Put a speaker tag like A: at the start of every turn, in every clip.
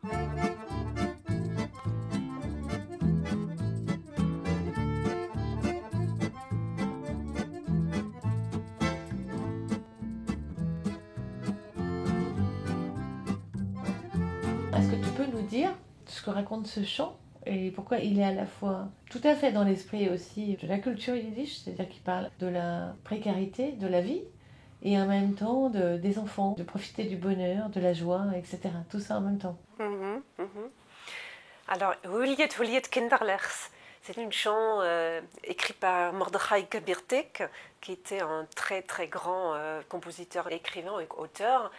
A: Est-ce que tu peux nous dire ce que raconte ce chant et pourquoi il est à la fois tout à fait dans l'esprit aussi de la culture yiddish, c'est-à-dire qu'il parle de la précarité, de la vie, et en même temps des enfants, de profiter du bonheur, de la joie, etc. Tout ça en même temps.
B: Alors, Huliet Kinderlechs, c'est une chant écrite par Mordechai Gabirtek, qui était un très très grand compositeur, écrivain et auteur,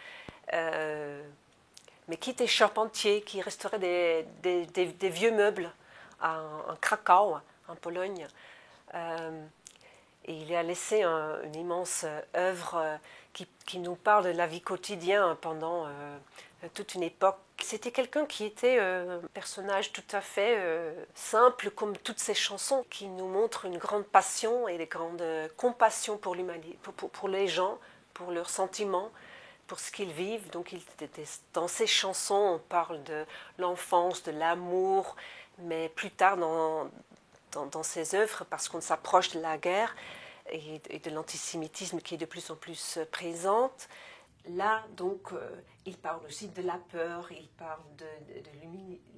B: mais qui était charpentier, qui restaurait des vieux meubles en Krakau, en Pologne. Et il a laissé une immense œuvre qui nous parle de la vie quotidienne pendant toute une époque. C'était quelqu'un qui était un personnage tout à fait simple, comme toutes ses chansons, qui nous montre une grande passion et une grande compassion pour l'humanité, pour les gens, pour leurs sentiments, pour ce qu'ils vivent. Donc dans ses chansons, on parle de l'enfance, de l'amour, mais plus tard dans ses œuvres, parce qu'on s'approche de la guerre et de l'antisémitisme qui est de plus en plus présente. Là, donc, il parle aussi de la peur, il parle de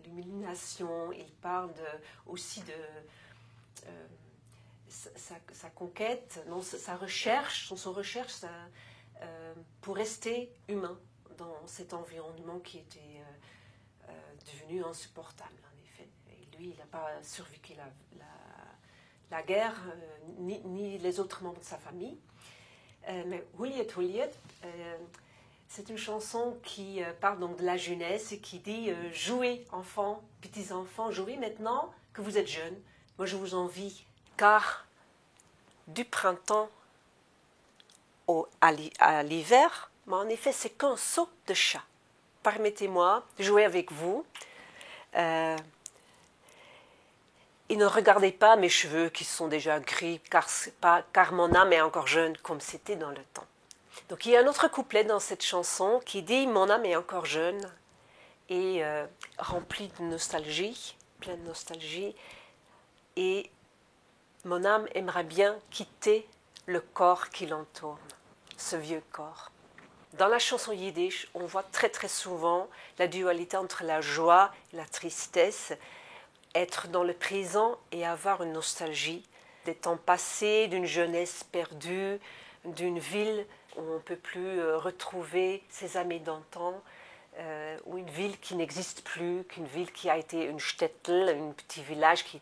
B: l'humiliation, il parle aussi de sa conquête, non, sa recherche, son recherche pour rester humain dans cet environnement qui était devenu insupportable, en effet. Et lui, il n'a pas survécu la guerre, ni les autres membres de sa famille. Mais Huliet, c'est une chanson qui parle donc de la jeunesse et qui dit jouez enfants, petits-enfants, jouez maintenant que vous êtes jeunes. Moi je vous envie, car du printemps à l'hiver, mais en effet c'est qu'un saut de chat. Permettez-moi de jouer avec vous. Et ne regardez pas mes cheveux qui sont déjà gris, car mon âme est encore jeune, comme c'était dans le temps. Donc il y a un autre couplet dans cette chanson qui dit « Mon âme est encore jeune et remplie de nostalgie, pleine de nostalgie, et mon âme aimerait bien quitter le corps qui l'entoure, ce vieux corps. » Dans la chanson yiddish, on voit très très souvent la dualité entre la joie et la tristesse, être dans le présent et avoir une nostalgie des temps passés, d'une jeunesse perdue, d'une ville où on ne peut plus retrouver ses amis d'antan, ou une ville qui n'existe plus, qu'une ville qui a été une shtetl, un petit village qui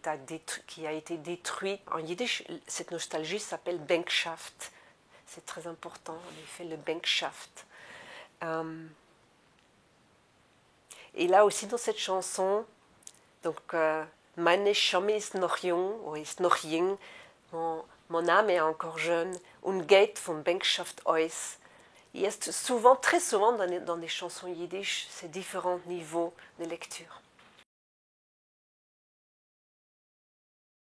B: a été détruit. En yiddish, cette nostalgie s'appelle Bengschaft. C'est très important, en effet, le Bengschaft. Et là aussi, dans cette chanson, donc, meine Stimme ist noch jung, ou ist noch jung, mon âme est encore jeune, und geht vom Bengschaft aus. Il y a souvent, très souvent, dans des chansons yiddish, ces différents niveaux de lecture.